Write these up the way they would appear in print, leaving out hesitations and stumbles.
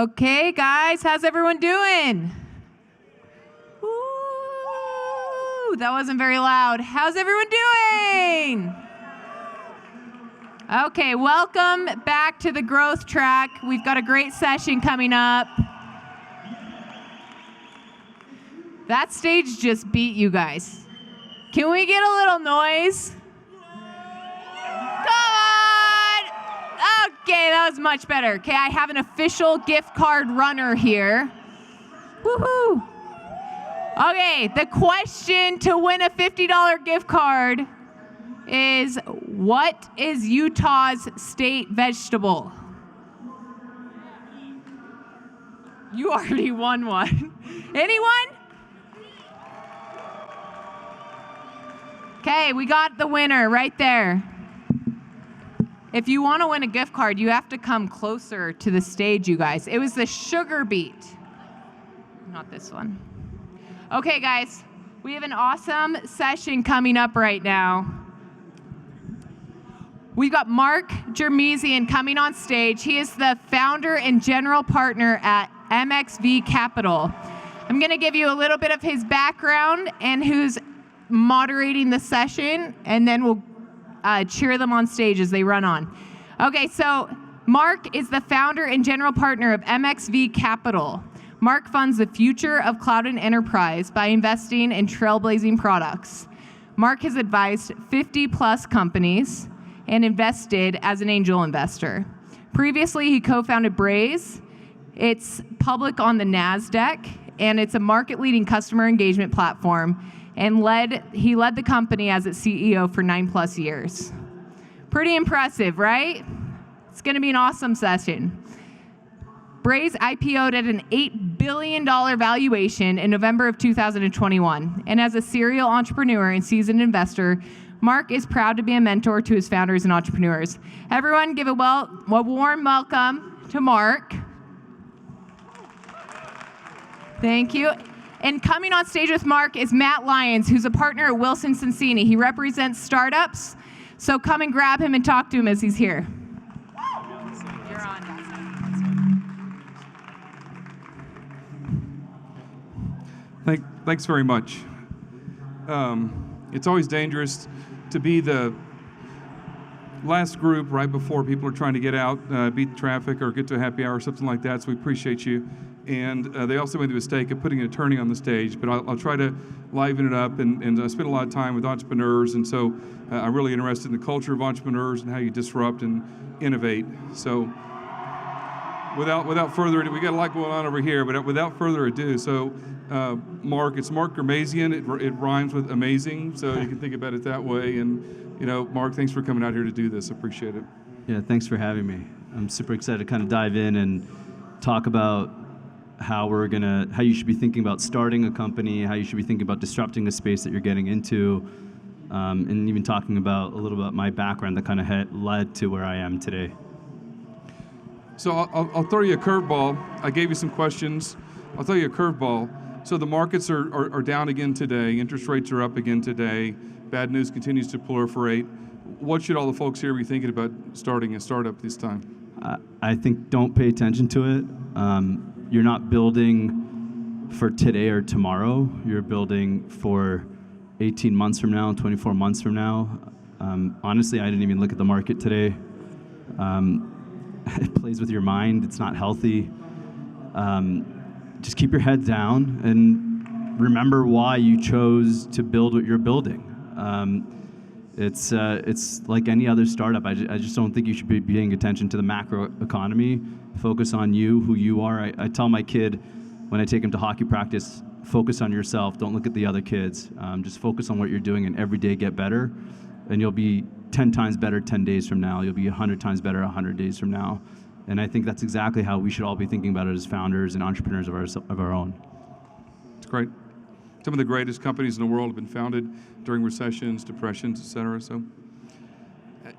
Okay, guys, how's everyone doing? Ooh, that wasn't very loud. How's everyone doing? Okay, welcome back to the growth track. We've got a great session coming up. That stage just beat you guys. Can we get a little noise? Come on! Okay, that was much better. Okay, I have an official gift card runner here. Woohoo! Okay, the question to win a $50 gift card is, what is Utah's state vegetable? You already won one. Anyone? Okay, we got the winner right there. If you want to win a gift card, you have to come closer to the stage, you guys. It was the sugar beet. Not this one. Okay, guys, we have an awesome session coming up right now. We've got Mark Ghermezian coming on stage. He is the founder and general partner at MXV Capital. I'm going to give you a little bit of his background and who's moderating the session, and then we'll cheer them on stage as they run on. Okay, so Mark is the founder and general partner of MXV Capital. Mark funds the future of cloud and enterprise by investing in trailblazing products. Mark has advised 50-plus companies and invested as an angel investor. Previously, he co-founded Braze. It's public on the NASDAQ, and it's a market-leading customer engagement platform, and he led the company as its CEO for 9+ years. Pretty impressive, right? It's going to be an awesome session. Braze IPO'd at an $8 billion valuation in November of 2021. And as a serial entrepreneur and seasoned investor, Mark is proud to be a mentor to his founders and entrepreneurs. Everyone give a warm welcome to Mark. Thank you. And coming on stage with Mark is Matt Lyons, who's a partner at Wilson Sonsini. He represents startups, so come and grab him and talk to him as he's here. You're on. Thanks very much. It's always dangerous to be the last group right before people are trying to get out, beat traffic, or get to a happy hour or something like that, so we appreciate you. And they also made the mistake of putting an attorney on the stage, but I'll try to liven it up, and I spend a lot of time with entrepreneurs, and so I'm really interested in the culture of entrepreneurs and how you disrupt and innovate. So without further ado, we got a lot going on over here, but without further ado, so Mark, it's Mark Ghermezian. It rhymes with amazing, so you can think about it that way. And Mark, thanks for coming out here to do this. I appreciate it. Yeah, thanks for having me. I'm super excited to kind of dive in and talk about how you should be thinking about starting a company, how you should be thinking about disrupting the space that you're getting into, and even talking about a little about my background that kind of led to where I am today. So I'll throw you a curveball. I gave you some questions. I'll throw you a curveball. So the markets are down again today. Interest rates are up again today. Bad news continues to proliferate. What should all the folks here be thinking about starting a startup this time? I think don't pay attention to it. You're not building for today or tomorrow. You're building for 18 months from now, 24 months from now. Honestly, I didn't even look at the market today. It plays with your mind. It's not healthy. Just keep your head down and remember why you chose to build what you're building. It's like any other startup. I just don't think you should be paying attention to the macro economy. Focus on you, who you are. I tell my kid when I take him to hockey practice, focus on yourself. Don't look at the other kids. Just focus on what you're doing and every day get better. And you'll be 10 times better 10 days from now. You'll be 100 times better 100 days from now. And I think that's exactly how we should all be thinking about it as founders and entrepreneurs of our own. It's great. Some of the greatest companies in the world have been founded during recessions, depressions, et cetera. So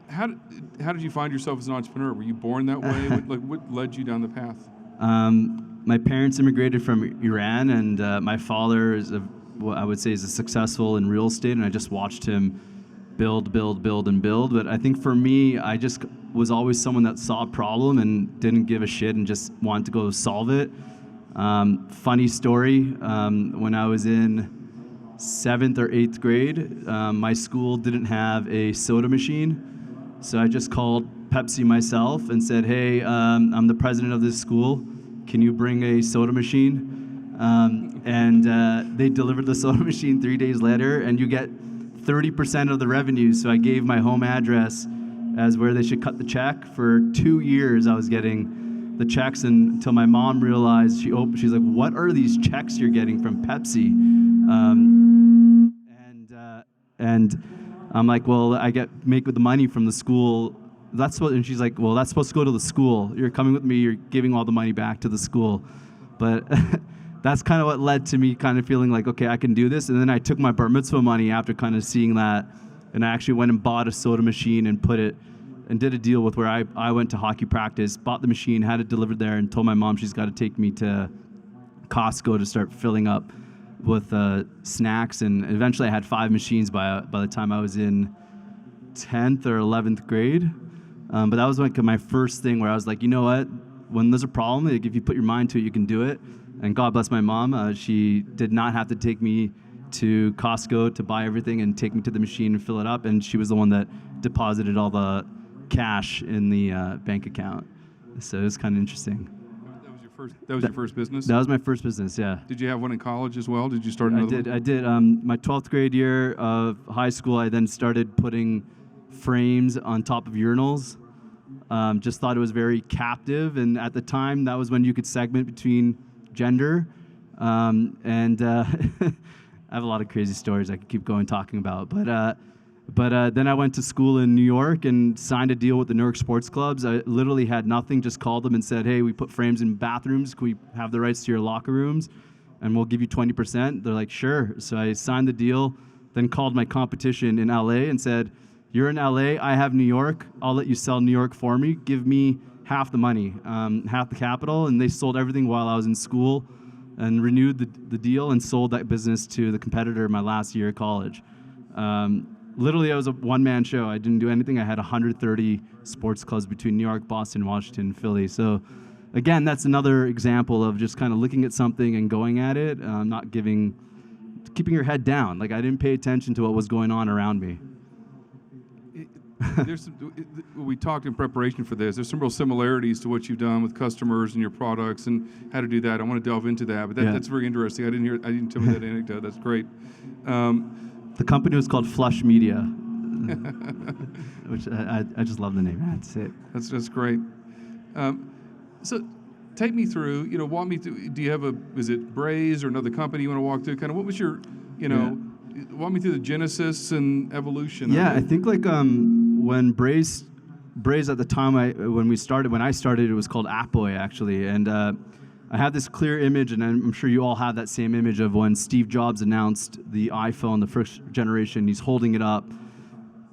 how did you find yourself as an entrepreneur? Were you born that way? What led you down the path? My parents immigrated from Iran, and my father is I would say is successful in real estate, and I just watched him build, and build. But I think for me, I just was always someone that saw a problem and didn't give a shit and just wanted to go solve it. Funny story, when I was in 7th or 8th grade, my school didn't have a soda machine. So I just called Pepsi myself and said, hey, I'm the president of this school. Can you bring a soda machine? And they delivered the soda machine 3 days later, and you get 30% of the revenue. So I gave my home address as where they should cut the check. For 2 years, I was getting the checks, and until my mom realized, she's like, what are these checks you're getting from Pepsi? And I'm like, well, I make the money from the school. And she's like, well, that's supposed to go to the school. You're coming with me, you're giving all the money back to the school. But that's kind of what led to me kind of feeling like, okay, I can do this. And then I took my bar mitzvah money after kind of seeing that, and I actually went and bought a soda machine and did a deal with where I went to hockey practice, bought the machine, had it delivered there, and told my mom she's got to take me to Costco to start filling up with snacks. And eventually I had 5 machines by the time I was in 10th or 11th grade. But that was like my first thing where I was like, you know what? When there's a problem, like if you put your mind to it, you can do it. And God bless my mom. She did not have to take me to Costco to buy everything and take me to the machine and fill it up. And she was the one that deposited all the cash in the bank account. So it was kind of interesting. That was your first business? That was my first business, yeah. Did you have one in college as well? Did you start another one? I did. My 12th grade year of high school, I then started putting frames on top of urinals. Just thought it was very captive, and at the time, that was when you could segment between gender. I have a lot of crazy stories I could keep going talking about, but then I went to school in New York and signed a deal with the New York sports clubs. I literally had nothing, just called them and said, hey, we put frames in bathrooms. Can we have the rights to your locker rooms? And we'll give you 20%. They're like, sure. So I signed the deal, then called my competition in LA and said, you're in LA, I have New York. I'll let you sell New York for me. Give me half the money, half the capital. And they sold everything while I was in school and renewed the deal and sold that business to the competitor my last year of college. Literally, I was a one-man show. I didn't do anything. I had 130 sports clubs between New York, Boston, Washington, and Philly. So, again, that's another example of just kind of looking at something and going at it, keeping your head down. Like, I didn't pay attention to what was going on around me. We talked in preparation for this. There's some real similarities to what you've done with customers and your products and how to do that. I want to delve into that, but that's very interesting. I didn't tell me that anecdote. That's great. The company was called Flush Media, which I just love the name. That's it. That's great. So take me through, walk me through, is it Braze or another company you want to walk through? Kind of what was your, walk me through the genesis and evolution. Yeah, I think like when Braze at the time when I started, it was called IPO'd actually. And I have this clear image, and I'm sure you all have that same image of when Steve Jobs announced the iPhone, the first generation. He's holding it up,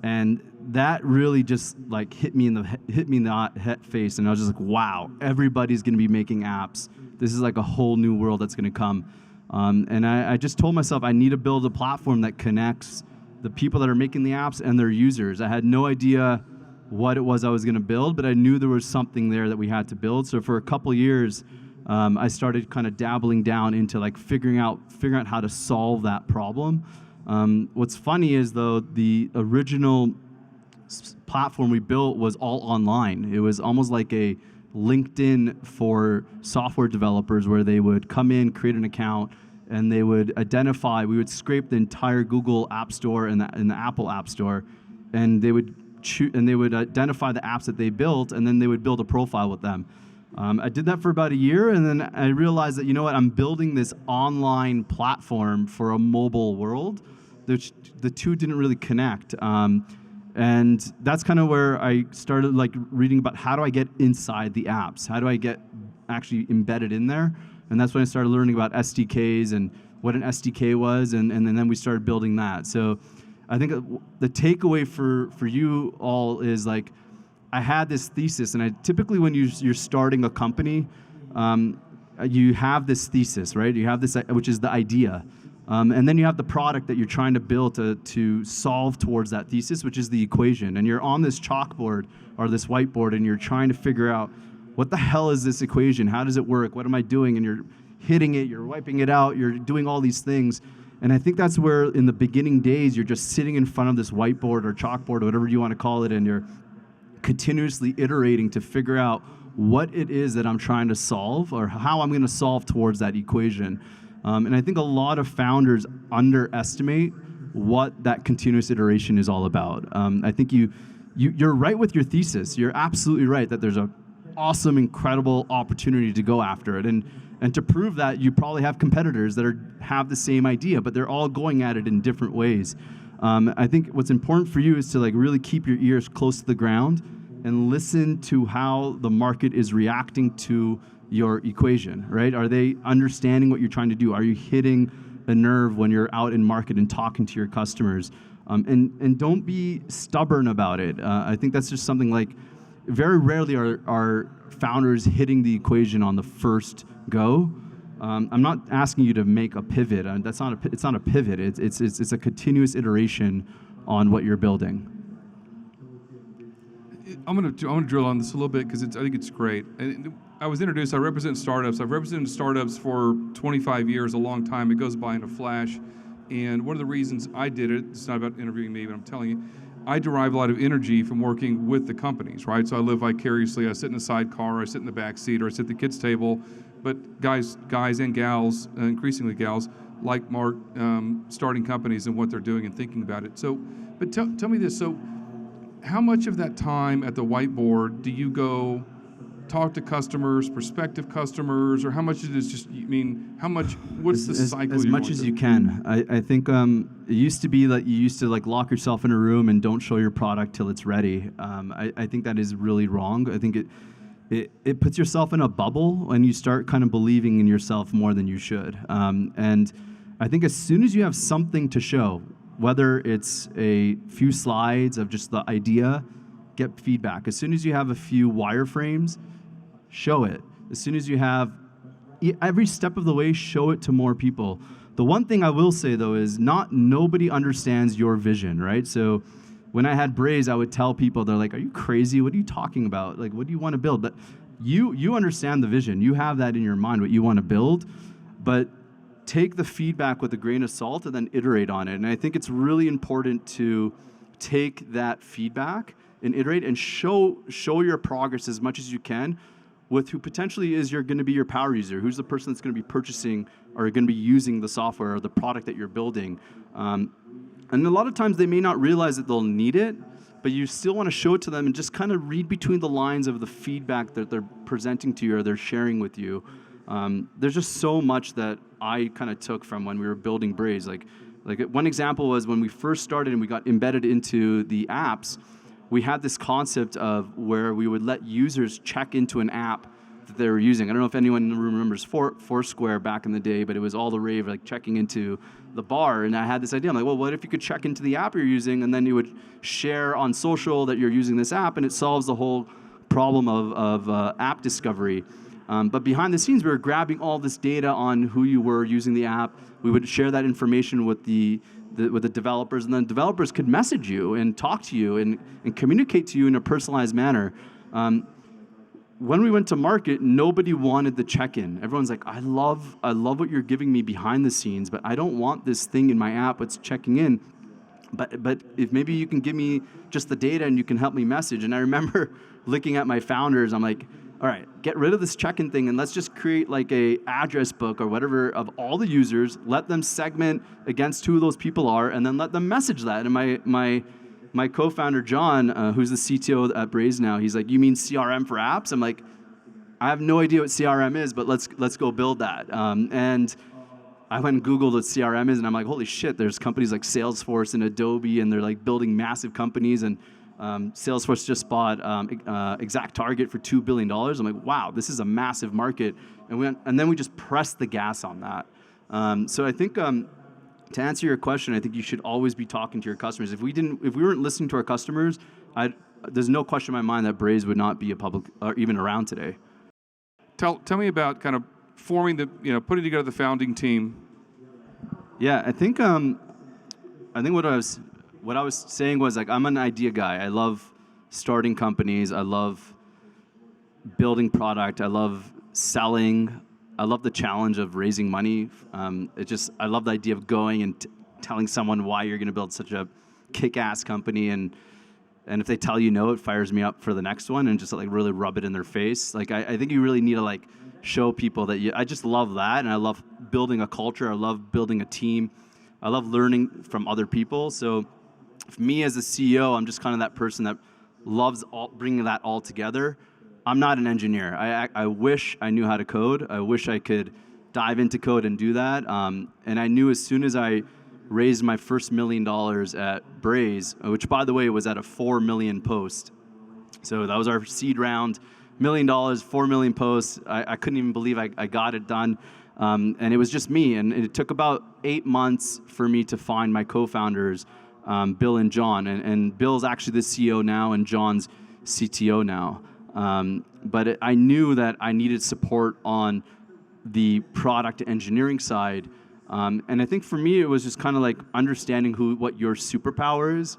and that really just like hit me in the face, and I was just like, wow, everybody's going to be making apps. This is like a whole new world that's going to come. And I just told myself I need to build a platform that connects the people that are making the apps and their users. I had no idea what it was I was going to build, but I knew there was something there that we had to build. So for a couple years, I started kind of dabbling down into like figuring out how to solve that problem. What's funny is though, the original platform we built was all online. It was almost like a LinkedIn for software developers, where they would come in, create an account, and they would we would scrape the entire Google App Store and the Apple App Store, and they would identify the apps that they built, and then they would build a profile with them. I did that for about a year, and then I realized that, I'm building this online platform for a mobile world. The two didn't really connect. And that's kind of where I started like reading about how do I get inside the apps? How do I get actually embedded in there? And that's when I started learning about SDKs and what an SDK was, and then we started building that. So I think the takeaway for you all is like, I had this thesis, and typically when you're starting a company, you have this thesis, right? You have this, which is the idea. And then you have the product that you're trying to build to solve towards that thesis, which is the equation. And you're on this chalkboard or this whiteboard, and you're trying to figure out, what the hell is this equation? How does it work? What am I doing? And you're hitting it, you're wiping it out, you're doing all these things. And I think that's where, in the beginning days, you're just sitting in front of this whiteboard or chalkboard or whatever you want to call it, and you're continuously iterating to figure out what it is that I'm trying to solve or how I'm going to solve towards that equation. And I think a lot of founders underestimate what that continuous iteration is all about. I think you're right with your thesis. You're absolutely right that there's an awesome, incredible opportunity to go after it. And to prove that, you probably have competitors that have the same idea, but they're all going at it in different ways. I think what's important for you is to really keep your ears close to the ground and listen to how the market is reacting to your equation, right? Are they understanding what you're trying to do? Are you hitting a nerve when you're out in market and talking to your customers? And don't be stubborn about it. I think that's just something very rarely are founders hitting the equation on the first go. I'm not asking you to make a pivot. It's not a pivot. It's a continuous iteration on what you're building. I'm gonna drill on this a little bit because I think it's great. I was introduced. I represent startups. I've represented startups for 25 years, a long time. It goes by in a flash. And one of the reasons I did it, it's not about interviewing me, but I'm telling you, I derive a lot of energy from working with the companies, right? So I live vicariously. I sit in a sidecar, I sit in the back seat, or I sit at the kids' table. But guys and gals, increasingly gals, like Mark, starting companies and what they're doing and thinking about it. So, but tell me this. So, how much of that time at the whiteboard do you go talk to customers, prospective customers, or how much it is just, how much, what's the cycle? As much as you can. I think it used to be that you used to lock yourself in a room and don't show your product till it's ready. I think that is really wrong. I think it puts yourself in a bubble and you start kind of believing in yourself more than you should. And I think as soon as you have something to show, whether it's a few slides of just the idea, get feedback. As soon as you have a few wireframes, show it. As soon as you have every step of the way, show it to more people. The one thing I will say though is nobody understands your vision, right? So when I had Braze, I would tell people, they're like, "Are you crazy? What are you talking about? What do you want to build?" But you understand the vision. You have that in your mind, what you want to build, but take the feedback with a grain of salt and then iterate on it. And I think it's really important to take that feedback and iterate and show your progress as much as you can with who potentially is going to be your power user, who's the person that's going to be purchasing or going to be using the software or the product that you're building. And a lot of times they may not realize that they'll need it, but you still want to show it to them and just kind of read between the lines of the feedback that they're presenting to you or they're sharing with you. There's just so much that I kind of took from when we were building Braze. Like one example was when we first started and we got embedded into the apps, we had this concept of where we would let users check into an app that they were using. I don't know if anyone in the room remembers Foursquare back in the day, but it was all the rave, checking into the bar. And I had this idea. I'm like, well, what if you could check into the app you're using and then you would share on social that you're using this app, and it solves the whole problem of app discovery. But behind the scenes, we were grabbing all this data on who you were using the app. We would share that information with the developers, and then developers could message you and talk to you and communicate to you in a personalized manner. When we went to market, nobody wanted the check-in. Everyone's like, I love what you're giving me behind the scenes, but I don't want this thing in my app that's checking in. But if maybe you can give me just the data and you can help me message. And I remember looking at my founders, I'm like, all right, get rid of this check-in thing and let's just create a address book or whatever of all the users, let them segment against who those people are, and then let them message that. And my co-founder, John, who's the CTO at Braze now, he's like, you mean CRM for apps? I'm like, I have no idea what CRM is, but let's go build that. And I went and Googled what CRM is, and I'm like, holy shit, there's companies like Salesforce and Adobe, and they're building massive companies, and Salesforce just bought ExactTarget for $2 billion. I'm like, wow, this is a massive market. And then we just pressed the gas on that. So I think to answer your question, I think you should always be talking to your customers. If we weren't listening to our customers, there's no question in my mind that Braze would not be a public or even around today. Tell me about kind of forming putting together the founding team. Yeah, I think what I was saying was like I'm an idea guy. I love starting companies. I love building product. I love selling. I love the challenge of raising money. I love the idea of going and telling someone why you're going to build such a kick-ass company, and if they tell you no, it fires me up for the next one, and just like really rub it in their face. Like I think you really need to like show people that I just love that, and I love building a culture. I love building a team. I love learning from other people. So for me as a CEO, I'm just kind of that person that loves bringing that all together. I'm not an engineer. I wish I knew how to code. I wish I could dive into code and do that. And I knew as soon as I raised my first $1 million at Braze, which by the way was at a 4 million post. So that was our seed round, $1 million, 4 million posts. I couldn't even believe I got it done. And it was just me. And it took about 8 months for me to find my co-founders, Bill and John. And Bill's actually the CEO now, and John's CTO now. But I knew that I needed support on the product engineering side. And I think for me, it was just kind of like understanding what your superpower is.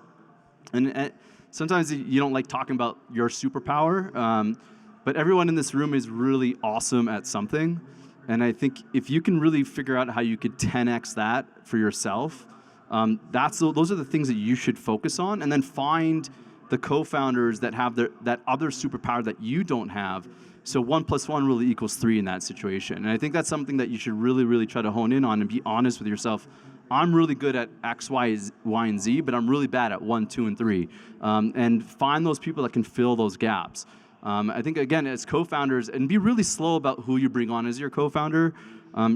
And sometimes you don't like talking about your superpower, but everyone in this room is really awesome at something. And I think if you can really figure out how you could 10x that for yourself, those are the things that you should focus on, and then find the co-founders that have that other superpower that you don't have. So 1 + 1 really equals 3 in that situation. And I think that's something that you should really, really try to hone in on and be honest with yourself. I'm really good at X, Y, and Z, but I'm really bad at 1, 2, and 3. And find those people that can fill those gaps. I think, again, as co-founders, and be really slow about who you bring on as your co-founder.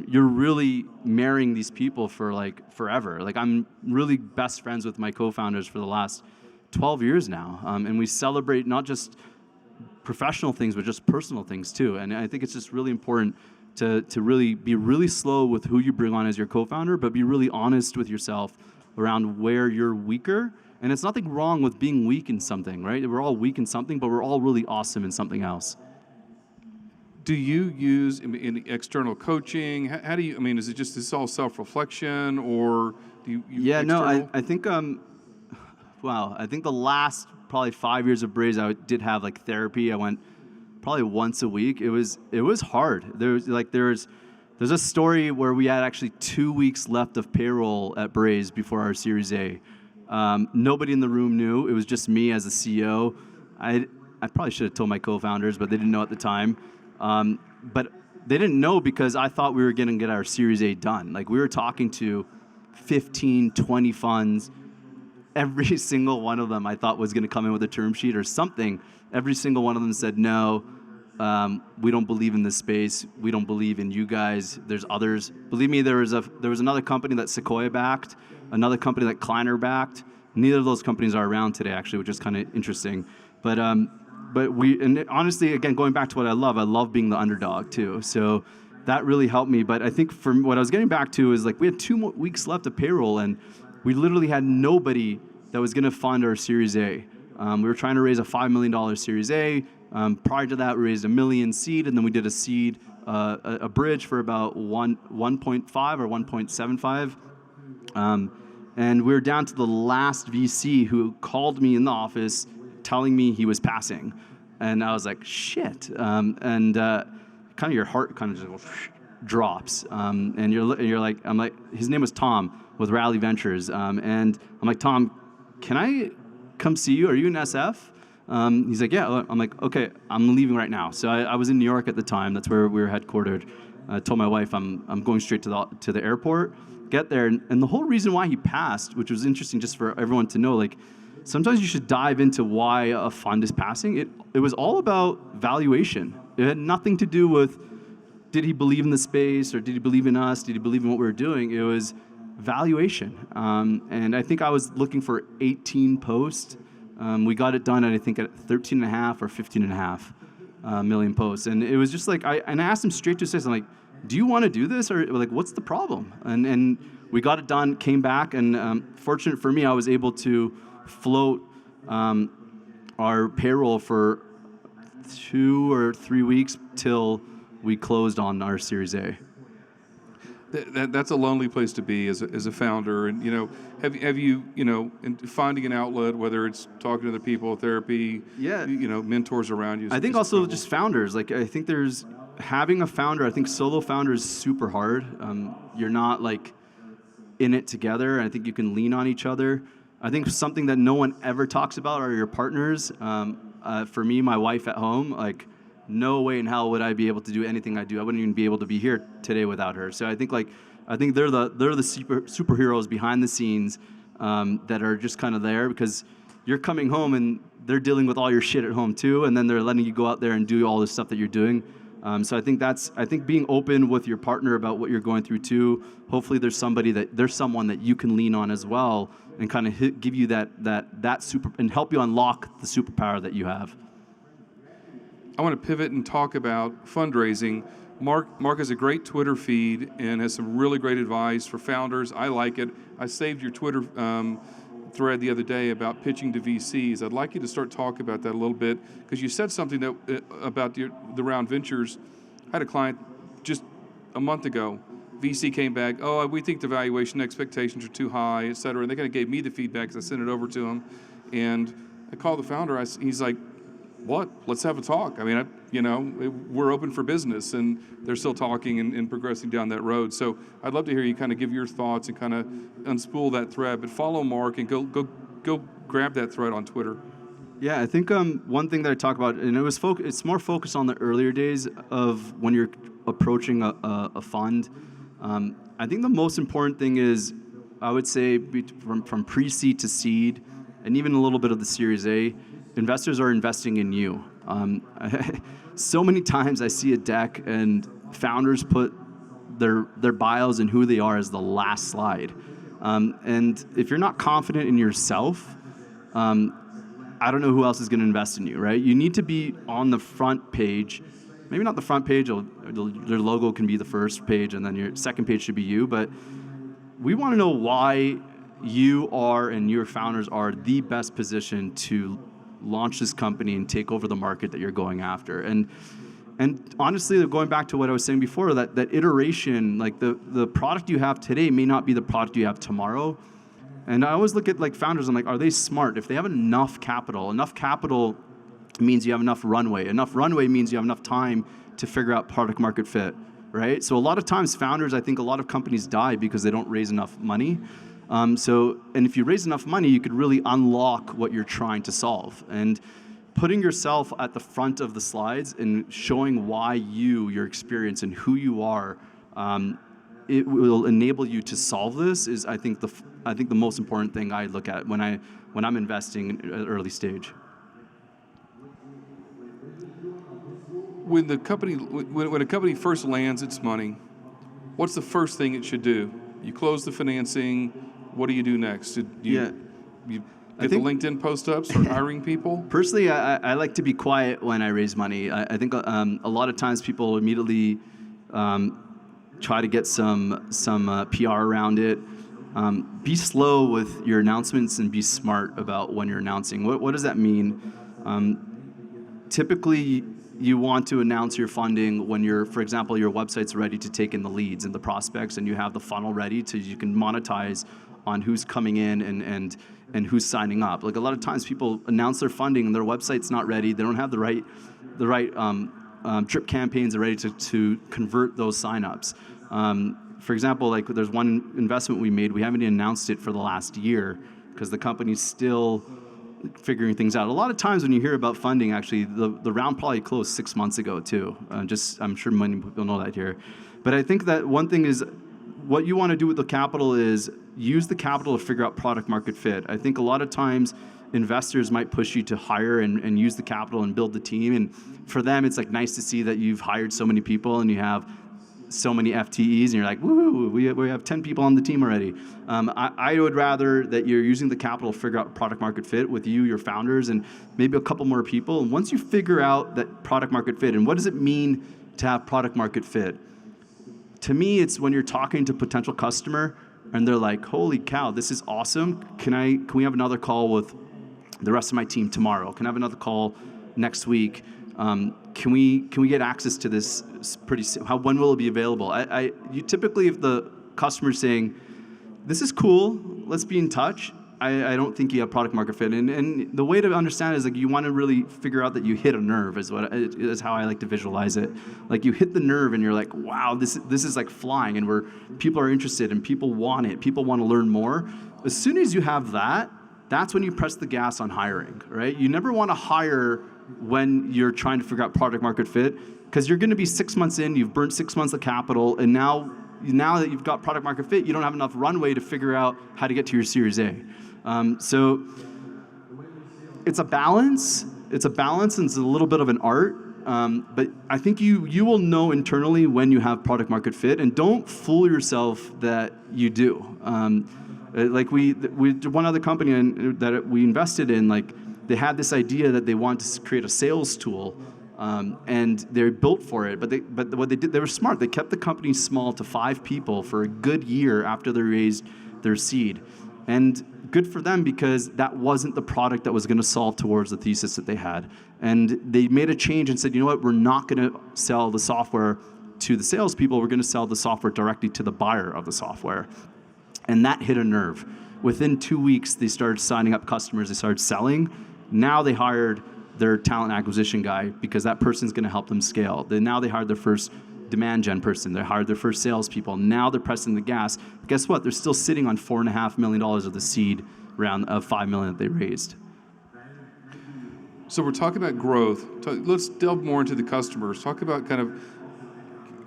You're really marrying these people for like forever. Like I'm really best friends with my co-founders for the last 12 years now. And we celebrate not just professional things, but just personal things too. And I think it's just really important to really be really slow with who you bring on as your co-founder, but be really honest with yourself around where you're weaker. And it's nothing wrong with being weak in something, right? We're all weak in something, but we're all really awesome in something else. Do you use in external coaching? How do you? I mean, is this all self-reflection, or do you? Yeah, external? no, I think I think the last probably 5 years of Braze, I did have like therapy. I went probably once a week. It was hard. There's a story where we had actually 2 weeks left of payroll at Braze before our Series A. Nobody in the room knew. It was just me as the CEO. I probably should have told my co-founders, but they didn't know at the time. But they didn't know because I thought we were going to get our Series A done. Like we were talking to 15, 20 funds. Every single one of them I thought was going to come in with a term sheet or something. Every single one of them said, no, we don't believe in this space. We don't believe in you guys. There's others. Believe me, there was another company that Sequoia backed, another company that Kleiner backed. Neither of those companies are around today, actually, which is kind of interesting. But and honestly, again, going back to what I love being the underdog too. So that really helped me. But I think for what I was getting back to is like we had 2 more weeks left of payroll, and we literally had nobody that was going to fund our Series A. We were trying to raise a $5 million Series A. Prior to that, we raised $1 million seed, and then we did a seed, a bridge for about 1.5 or 1.75. And we were down to the last VC who called me in the office telling me he was passing. And I was like, shit. Kind of your heart kind of just drops. And you're like, I'm like, his name was Tom with Rally Ventures. And I'm like, Tom, can I come see you? Are you in SF? He's like, yeah. I'm like, okay, I'm leaving right now. So I was in New York at the time. That's where we were headquartered. I told my wife I'm going straight to the airport. Get there, and the whole reason why he passed, which was interesting just for everyone to know, like sometimes you should dive into why a fund is passing. It was all about valuation. It had nothing to do with did he believe in the space or did he believe in us? Did he believe in what we were doing? It was valuation. And I think I was looking for 18 posts. We got it done at, I think, at 13.5 or 15.5 million posts. And it was just like, I asked him straight to his face, I'm like, do you want to do this? Or like, what's the problem? And we got it done, came back, and fortunate for me, I was able to float our payroll for 2 or 3 weeks till we closed on our Series A. That's a lonely place to be as a founder. And, have you, in finding an outlet, whether it's talking to other people, therapy, Yeah. mentors around you. I think also just founders. Like, I think having a founder, I think solo founder is super hard. You're not like in it together. I think you can lean on each other. I think something that no one ever talks about are your partners. For me, my wife at home, like, no way in hell would I be able to do anything I do. I wouldn't even be able to be here today without her. So I think they're the superheroes behind the scenes that are just kind of there, because you're coming home and they're dealing with all your shit at home too, and then they're letting you go out there and do all the stuff that you're doing. So I think being open with your partner about what you're going through too. Hopefully there's someone that you can lean on as well, and kind of give you that super, and help you unlock the superpower that you have. I want to pivot and talk about fundraising. Mark has a great Twitter feed and has some really great advice for founders. I like it. I saved your Twitter thread the other day about pitching to VCs. I'd like you to start talking about that a little bit, because you said something that about the round ventures. I had a client just a month ago. VC came back, we think the valuation expectations are too high, et cetera. And they kind of gave me the feedback because I sent it over to him. And I called the founder. He's like, what? Let's have a talk. I mean, we're open for business, and they're still talking and progressing down that road. So I'd love to hear you kind of give your thoughts and kind of unspool that thread. But follow Mark and go grab that thread on Twitter. Yeah, I think one thing that I talk about, and it's more focused on the earlier days of when you're approaching a fund. I think the most important thing is, I would say, from pre-seed to seed, and even a little bit of the Series A, investors are investing in you. So many times I see a deck and founders put their bios and who they are as the last slide. And if you're not confident in yourself, I don't know who else is going to invest in you, right? You need to be on the front page. Maybe not the front page, their logo can be the first page, and then your second page should be you. But we want to know why you are and your founders are the best position to launch this company and take over the market that you're going after. And honestly, going back to what I was saying before, that iteration, like the product you have today may not be the product you have tomorrow. And I always look at like founders, I'm like, are they smart? If they have enough capital means you have enough runway. Enough runway means you have enough time to figure out product market fit, right? So a lot of times founders, I think a lot of companies die because they don't raise enough money. And if you raise enough money, you could really unlock what you're trying to solve. And putting yourself at the front of the slides and showing why your experience and who you are, it will enable you to solve this is, I think the most important thing I look at when I'm investing at early stage. When a company first lands its money, what's the first thing it should do? You close the financing. What do you do next? You get the LinkedIn post up, start hiring people? Personally, I like to be quiet when I raise money. I think a lot of times people immediately try to get some PR around it. Be slow with your announcements and be smart about when you're announcing. What does that mean? Typically, you want to announce your funding when for example, your website's ready to take in the leads and the prospects, and you have the funnel ready you can monetize on who's coming in and who's signing up. Like a lot of times people announce their funding and their website's not ready. They don't have the right drip campaigns are ready to convert those signups. For example, like there's one investment we made. We haven't even announced it for the last year because the company's still figuring things out. A lot of times when you hear about funding, actually, the round probably closed 6 months ago too. I'm sure many people know that here. But I think that one thing is what you want to do with the capital is use the capital to figure out product market fit. I think a lot of times investors might push you to hire and use the capital and build the team. And for them, it's like nice to see that you've hired so many people and you have so many FTEs, and you're like, woo, we have 10 people on the team already. I would rather that you're using the capital to figure out product market fit with you, your founders, and maybe a couple more people. And once you figure out that product market fit, and what does it mean to have product market fit? To me, it's when you're talking to a potential customer and they're like, holy cow, this is awesome. Can we have another call with the rest of my team tomorrow? Can I have another call next week? Can we get access to this pretty soon? When will it be available? You typically, if the customer's saying, this is cool, let's be in touch, I don't think you have product market fit. And the way to understand it is like you want to really figure out that you hit a nerve is how I like to visualize it. Like you hit the nerve and you're like, wow, this is like flying, and people are interested and people want it. People want to learn more. As soon as you have that, that's when you press the gas on hiring, right? You never want to hire when you're trying to figure out product market fit, because you're going to be 6 months in, you've burnt 6 months of capital, and now that you've got product market fit, you don't have enough runway to figure out how to get to your Series A. So it's a balance. It's a balance, and it's a little bit of an art. But I think you will know internally when you have product market fit, and don't fool yourself that you do. Like we one other company that we invested in, like they had this idea that they wanted to create a sales tool, and they're built for it. But what they did, they were smart. They kept the company small to 5 people for a good year after they raised their seed, and good for them, because that wasn't the product that was going to solve towards the thesis that they had. And they made a change and said, you know what, we're not going to sell the software to the salespeople. We're going to sell the software directly to the buyer of the software. And that hit a nerve. Within 2 weeks, they started signing up customers. They started selling. Now they hired their talent acquisition guy, because that person's going to help them scale. Now they hired their first demand gen person. They hired their first salespeople. Now they're pressing the gas. But guess what? They're still sitting on $4.5 million of the seed round of $5 million that they raised. So we're talking about growth. Let's delve more into the customers. Talk about kind of,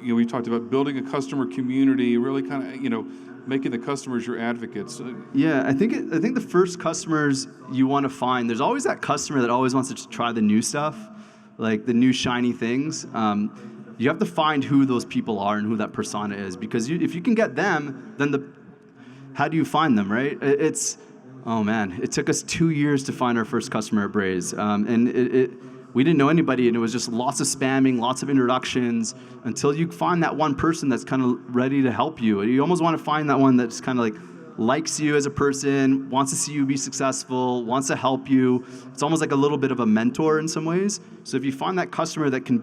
we talked about building a customer community, really kind of, making the customers your advocates. Yeah, I think the first customers you want to find, there's always that customer that always wants to try the new stuff, like the new shiny things. You have to find who those people are and who that persona is, because if you can get them, then how do you find them, right? Oh man, it took us 2 years to find our first customer at Braze, and we didn't know anybody, and it was just lots of spamming, lots of introductions, until you find that one person that's kind of ready to help you. You almost want to find that one that's kind of like likes you as a person, wants to see you be successful, wants to help you. It's almost like a little bit of a mentor in some ways. So if you find that customer that can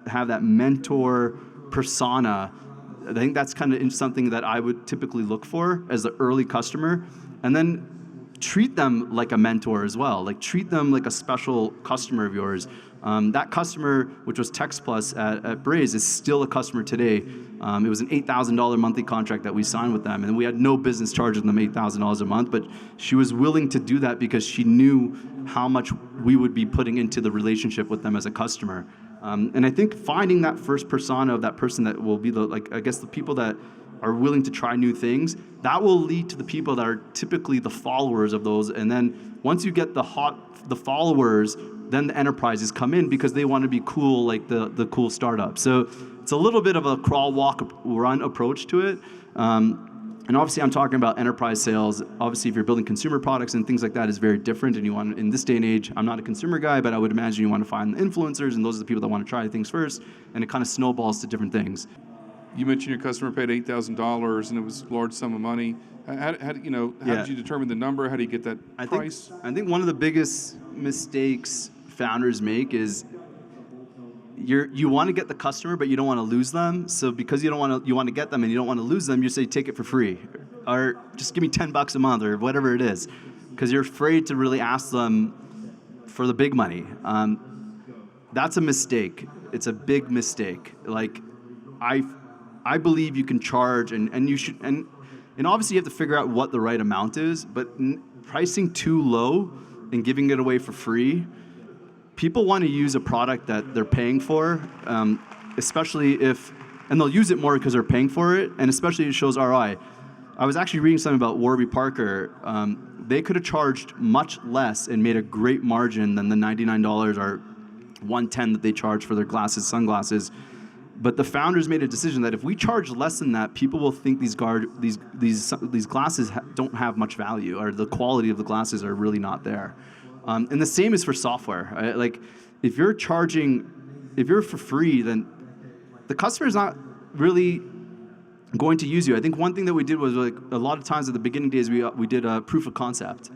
have that mentor persona, I think that's kind of something that I would typically look for as the early customer. And then treat them like a mentor as well. Like treat them like a special customer of yours. That customer, which was Text Plus at Braze, is still a customer today. It was an $8,000 monthly contract that we signed with them, and we had no business charging them $8,000 a month, but she was willing to do that because she knew how much we would be putting into the relationship with them as a customer. And I think finding that first persona of that person that will be the people that are willing to try new things, that will lead to the people that are typically the followers of those. And then once you get the followers, then the enterprises come in because they want to be cool, like the cool startup. So it's a little bit of a crawl, walk, run approach to it. And obviously I'm talking about enterprise sales. Obviously if you're building consumer products and things like that is very different, and you want, in this day and age, I'm not a consumer guy, but I would imagine you want to find the influencers, and those are the people that want to try things first, and it kind of snowballs to different things. You mentioned your customer paid $8,000 and it was a large sum of money. How did you determine the number? How do you get that price? I think one of the biggest mistakes founders make is you want to get the customer, but you don't want to lose them. So because you want to get them and you don't want to lose them, you say take it for free, or just give me $10 a month or whatever it is, because you're afraid to really ask them for the big money. That's a mistake. It's a big mistake. Like I believe you can charge, and you should, and obviously you have to figure out what the right amount is, but pricing too low and giving it away for free, people want to use a product that they're paying for, especially and they'll use it more because they're paying for it, and especially it shows ROI. I was actually reading something about Warby Parker. They could have charged much less and made a great margin than the $99 or $110 that they charge for their sunglasses. But the founders made a decision that if we charge less than that, people will think these glasses don't have much value, or the quality of the glasses are really not there. And the same is for software. Right? Like, if you're for free, then the customer is not really going to use you. I think one thing that we did was, like, a lot of times at the beginning days we did a proof of concept.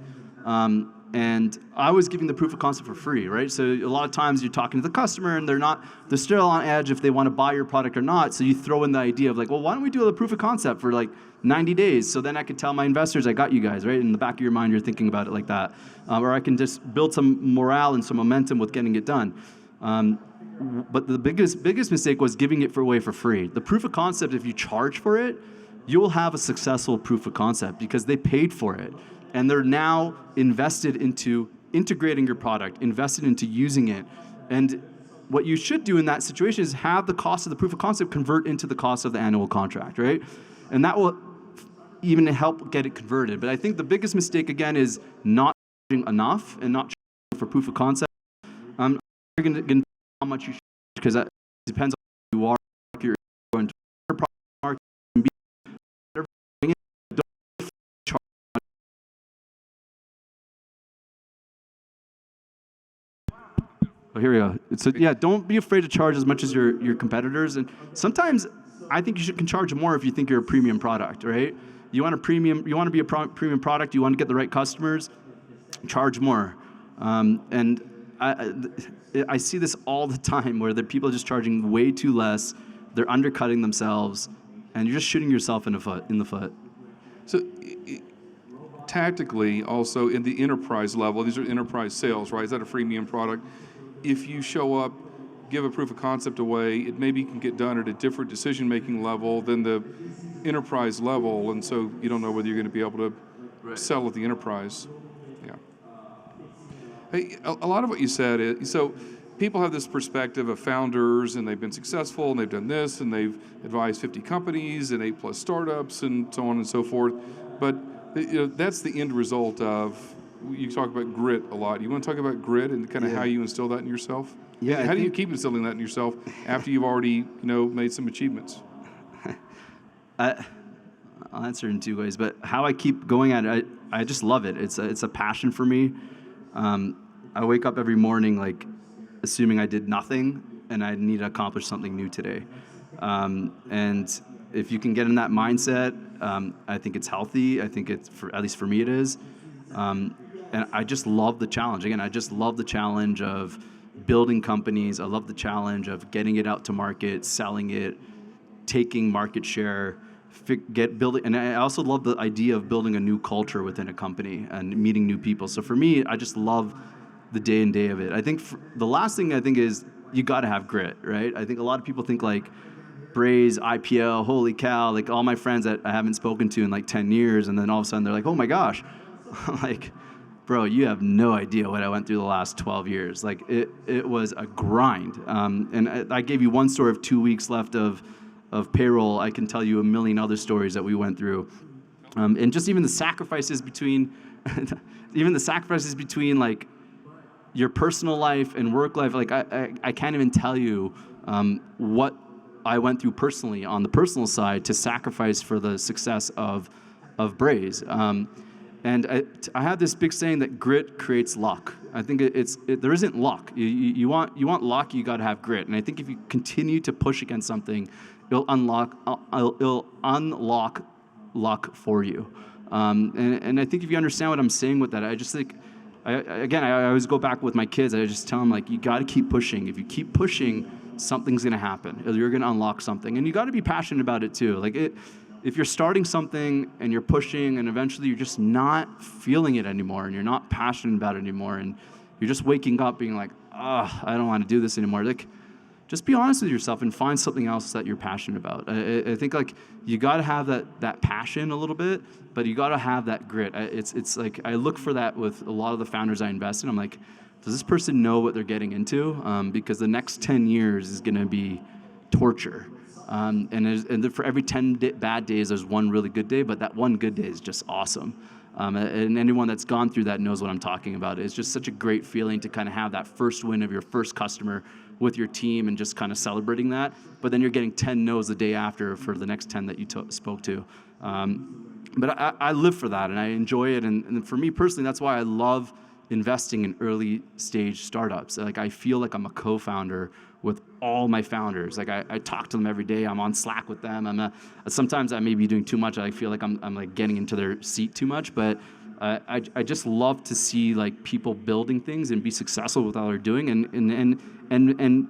And I was giving the proof of concept for free, right? So a lot of times you're talking to the customer and they're still on edge if they want to buy your product or not. So you throw in the idea of like, well, why don't we do a proof of concept for like 90 days? So then I could tell my investors, I got you guys, right? In the back of your mind, you're thinking about it like that. Or I can just build some morale and some momentum with getting it done. But the biggest mistake was giving it away for free. The proof of concept, if you charge for it, you will have a successful proof of concept because they paid for it. And they're now invested into integrating your product, invested into using it. And what you should do in that situation is have the cost of the proof of concept convert into the cost of the annual contract, right? And that will even help get it converted. But I think the biggest mistake, again, is not charging enough and not charging for proof of concept. I'm going to how much you charge because that depends on who you are. If you're going to market and be Oh, here we go. So yeah, don't be afraid to charge as much as your competitors. And sometimes I think can charge more if you think you're a premium product, right? You want to be a premium product. You want to get the right customers. Charge more. And I see this all the time where the people are just charging way too less. They're undercutting themselves, and you're just shooting yourself in the foot. So tactically, also in the enterprise level, these are enterprise sales, right? Is that a freemium product? If you show up, give a proof of concept away, it maybe can get done at a different decision-making level than the enterprise level, and so you don't know whether you're going to be able to sell at the enterprise. Yeah. Hey, a lot of what you said is, so people have this perspective of founders, and they've been successful, and they've done this, and they've advised 50 companies and 8+ startups, and so on and so forth. But that's the end result of. You talk about grit a lot. You want to talk about grit and kind of how you instill that in yourself? Yeah. How do you keep instilling that in yourself after you've already, made some achievements? I'll answer in two ways, but how I keep going at it, I just love it. It's a passion for me. I wake up every morning like assuming I did nothing and I need to accomplish something new today. And if you can get in that mindset, I think it's healthy. I think at least for me it is. And I just love the challenge. Again, I just love the challenge of building companies. I love the challenge of getting it out to market, selling it, taking market share, building. And I also love the idea of building a new culture within a company and meeting new people. So for me, I just love the day and day of it. I think the last thing I think is you got to have grit, right? I think a lot of people think like Braze, IPO, holy cow, like all my friends that I haven't spoken to in like 10 years, and then all of a sudden they're like, oh my gosh. Like, bro, you have no idea what I went through the last 12 years. Like, it was a grind. And I gave you one story of 2 weeks left of payroll. I can tell you a million other stories that we went through. And just even the sacrifices between, like your personal life and work life. Like, I can't even tell you what I went through personally on the personal side to sacrifice for the success of Braze. And I have this big saying that grit creates luck. I think there isn't luck. You want luck, you got to have grit. And I think if you continue to push against something, it'll unlock luck for you. And I think if you understand what I'm saying with that, I just think, I always go back with my kids. I just tell them like, you got to keep pushing. If you keep pushing, something's going to happen. You're going to unlock something, and you got to be passionate about it too. Like if you're starting something and you're pushing and eventually you're just not feeling it anymore and you're not passionate about it anymore and you're just waking up being like, I don't want to do this anymore. Like, just be honest with yourself and find something else that you're passionate about. I think like you got to have that passion a little bit, but you got to have that grit. It's like I look for that with a lot of the founders I invest in. I'm like, does this person know what they're getting into? Because the next 10 years is going to be torture. And for every 10 bad days, there's one really good day, but that one good day is just awesome. And anyone that's gone through that knows what I'm talking about. It's just such a great feeling to kind of have that first win of your first customer with your team and just kind of celebrating that. But then you're getting 10 no's the day after for the next 10 that you spoke to. But I live for that, and I enjoy it. And for me personally, that's why I love investing in early stage startups. Like, I feel like I'm a co-founder with all my founders. Like, I talk to them every day. I'm on Slack with them. Sometimes I may be doing too much. I feel like I'm like getting into their seat too much, but I just love to see like people building things and be successful with what they're doing and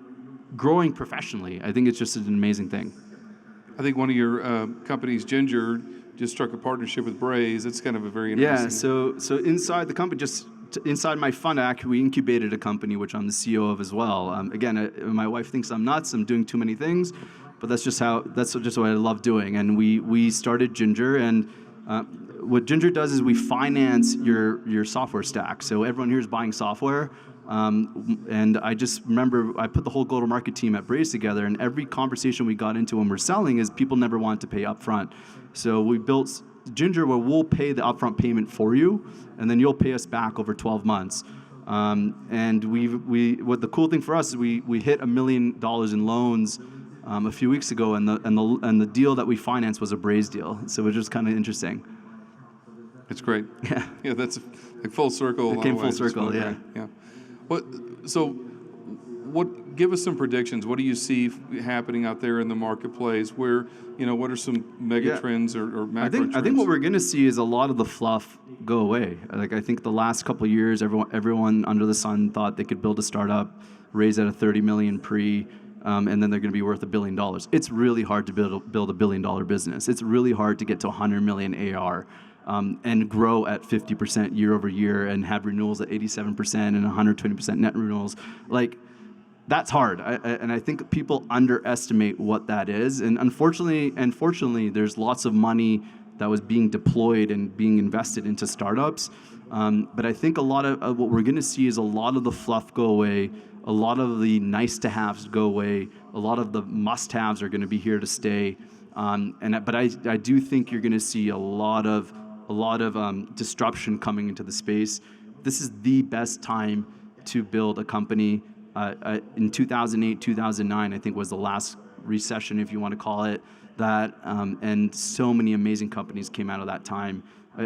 growing professionally. I think it's just an amazing thing. I think one of your companies, Ginger, just struck a partnership with Braze. It's kind of a very interesting. Yeah. So inside the company, inside my fund, actually, we incubated a company which I'm the CEO of as well. Again, my wife thinks I'm nuts. I'm doing too many things, but that's just what I love doing. And we started Ginger, and what Ginger does is we finance your software stack. So everyone here is buying software. And I just remember I put the whole go-to-market team at Braze together, and every conversation we got into when we're selling is people never want to pay upfront. So we built Ginger where we'll pay the upfront payment for you, and then you'll pay us back over 12 months. And what the cool thing for us is we hit $1 million in loans a few weeks ago, and the deal that we financed was a Braze deal. So it was just kind of interesting. It's great. Yeah. Yeah, that's like full circle. It came full circle. Yeah. Yeah. Give us some predictions. What do you see happening out there in the marketplace? Where, what are some mega trends or macro trends? I think what we're going to see is a lot of the fluff go away. Like I think the last couple of years, everyone under the sun thought they could build a startup, raise at a 30 million pre, and then they're going to be worth $1 billion. It's really hard to build a $1 billion business. It's really hard to get to 100 million AR. And grow at 50% year over year and have renewals at 87% and 120% net renewals. Like, that's hard. And I think people underestimate what that is. And unfortunately, there's lots of money that was being deployed and being invested into startups. But I think a lot of what we're going to see is a lot of the fluff go away. A lot of the nice-to-haves go away. A lot of the must-haves are going to be here to stay. But I do think you're going to see a lot of disruption coming into the space. This is the best time to build a company. In 2008, 2009, I think was the last recession, if you want to call it that, and so many amazing companies came out of that time.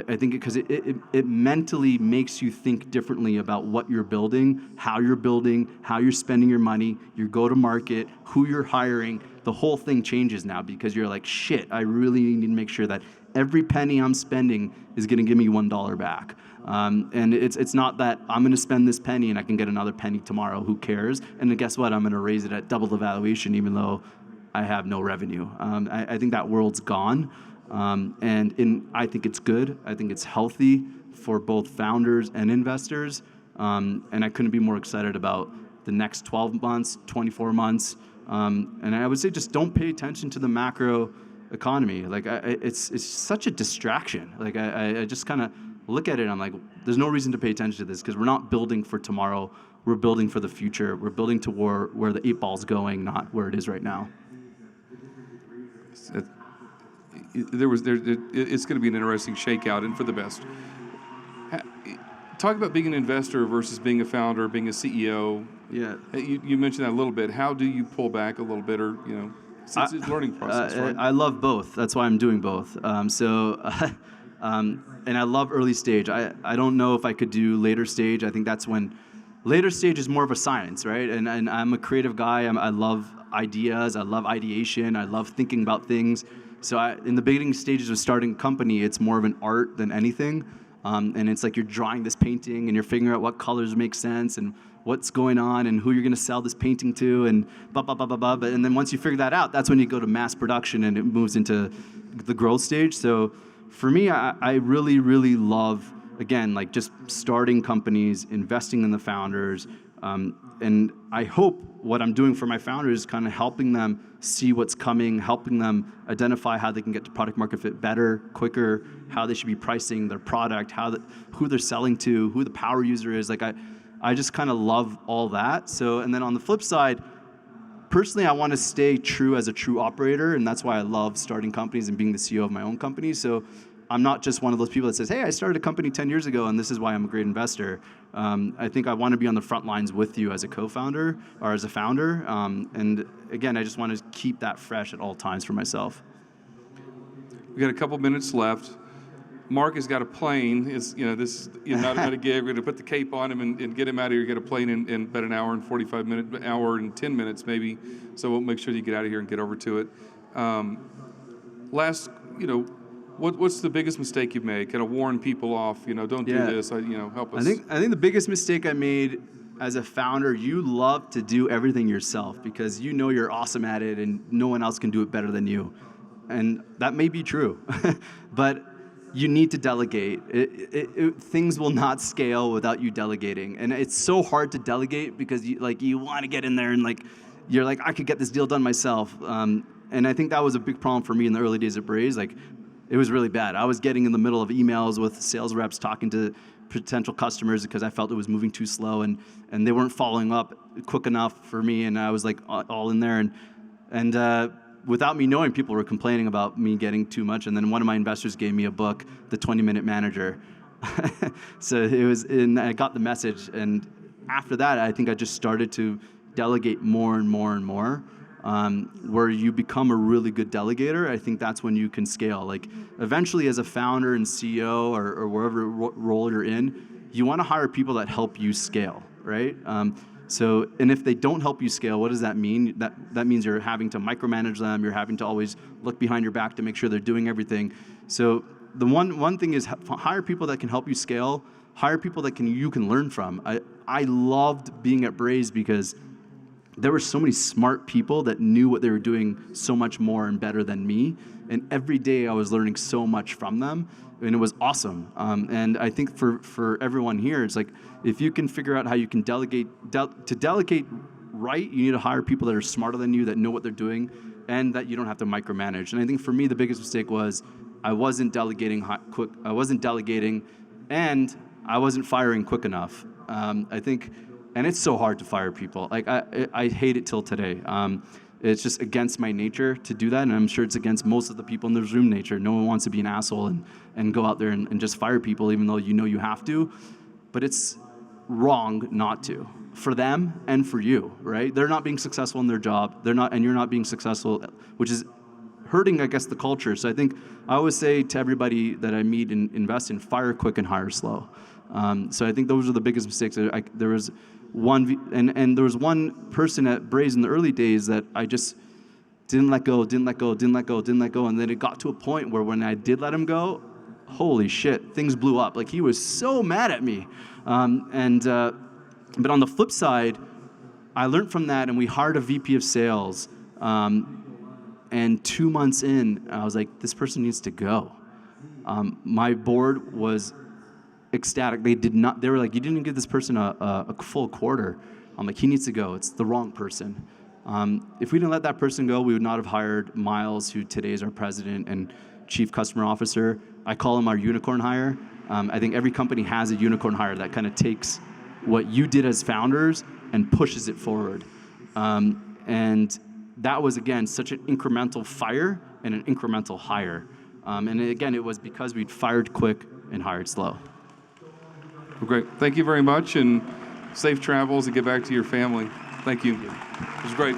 I think because it mentally makes you think differently about what you're building, how you're spending your money, your go-to-market, who you're hiring. The whole thing changes now because you're like, shit, I really need to make sure that every penny I'm spending is going to give me $1 back. And it's not that I'm going to spend this penny and I can get another penny tomorrow. Who cares? And then guess what? I'm going to raise it at double the valuation even though I have no revenue. I think that world's gone. I think it's good. I think it's healthy for both founders and investors. And I couldn't be more excited about the next 12 months, 24 months. And I would say just don't pay attention to the macro economy. Like it's such a distraction. Like I just kind of look at it and I'm like, there's no reason to pay attention to this because we're not building for tomorrow. We're building for the future. We're building to where the 8 ball's going, not where it is right now. It's going to be an interesting shakeout and for the best. Talk about being an investor versus being a founder, being a CEO. Yeah. You mentioned that a little bit. How do you pull back a little bit, or it's a learning process, right? I love both. That's why I'm doing both. And I love early stage. I don't know if I could do later stage. I think that's when later stage is more of a science, right? And I'm a creative guy. I love ideas. I love ideation. I love thinking about things. So in the beginning stages of starting a company, it's more of an art than anything. And it's like you're drawing this painting and you're figuring out what colors make sense and what's going on and who you're going to sell this painting to and blah, blah, blah, blah, blah. And then once you figure that out, that's when you go to mass production and it moves into the growth stage. So for me, I really, really love, again, like just starting companies, investing in the founders. And I hope what I'm doing for my founders is kind of helping them see what's coming, helping them identify how they can get to product market fit better, quicker, how they should be pricing their product, who they're selling to, who the power user is. Like I just kind of love all that. So, and then on the flip side, personally, I want to stay true as a true operator, and that's why I love starting companies and being the CEO of my own company. So I'm not just one of those people that says, hey, I started a company 10 years ago, and this is why I'm a great investor. I think I want to be on the front lines with you as a co-founder or as a founder. And again, I just want to keep that fresh at all times for myself. We got a couple minutes left. Mark has got a plane. This is not a gig. We're going to put the cape on him and get him out of here. Get a plane in about an hour and 45 minutes, hour and 10 minutes maybe. So we'll make sure you get out of here and get over to it. What's the biggest mistake you've made? Kind of warn people off, don't do this, help us. I think the biggest mistake I made as a founder, you love to do everything yourself because you know you're awesome at it and no one else can do it better than you. And that may be true, but you need to delegate. Things will not scale without you delegating. And it's so hard to delegate because you want to get in there and you're like, I could get this deal done myself. And I think that was a big problem for me in the early days of Braze. It was really bad. I was getting in the middle of emails with sales reps talking to potential customers because I felt it was moving too slow and they weren't following up quick enough for me. And I was all in there. And without me knowing, people were complaining about me getting too much. And then one of my investors gave me a book, The 20-Minute Manager. So I got the message. And after that, I think I just started to delegate more and more and more. Where you become a really good delegator, I think that's when you can scale. Eventually as a founder and CEO or wherever role you're in, you want to hire people that help you scale, right? And if they don't help you scale, what does that mean? That means you're having to micromanage them. You're having to always look behind your back to make sure they're doing everything. So the one thing is hire people that can help you scale. Hire people that you can learn from. I loved being at Braze because there were so many smart people that knew what they were doing so much more and better than me. And every day I was learning so much from them. And it was awesome. And I think for everyone here, it's if you can figure out how you can delegate, to delegate right, you need to hire people that are smarter than you, that know what they're doing, and that you don't have to micromanage. And I think for me, the biggest mistake was I wasn't delegating quick. I wasn't delegating, and I wasn't firing quick enough. And it's so hard to fire people. I hate it till today. It's just against my nature to do that, and I'm sure it's against most of the people in this room nature. No one wants to be an asshole and go out there and just fire people, even though you have to. But it's wrong not to, for them and for you, right? They're not being successful in their job. And you're not being successful, which is hurting, I guess, the culture. So I think I always say to everybody that I meet and invest in, fire quick and hire slow. So I think those are the biggest mistakes. There was one person at Braze in the early days that I just didn't let go, and then it got to a point where when I did let him go, holy shit, things blew up. He was so mad at me. But on the flip side, I learned from that, and we hired a VP of sales. And 2 months in, I was like, this person needs to go. My board was ecstatic. They were like, you didn't give this person a full quarter. I'm like, he needs to go. It's the wrong person. If we didn't let that person go, we would not have hired Miles, who today is our president and chief customer officer. I call him our unicorn hire. I think every company has a unicorn hire that kind of takes what you did as founders and pushes it forward. And that was, again, such an incremental fire and an incremental hire. And again, it was because we'd fired quick and hired slow. Well, great. Thank you very much, and safe travels and get back to your family. Thank you. It was great.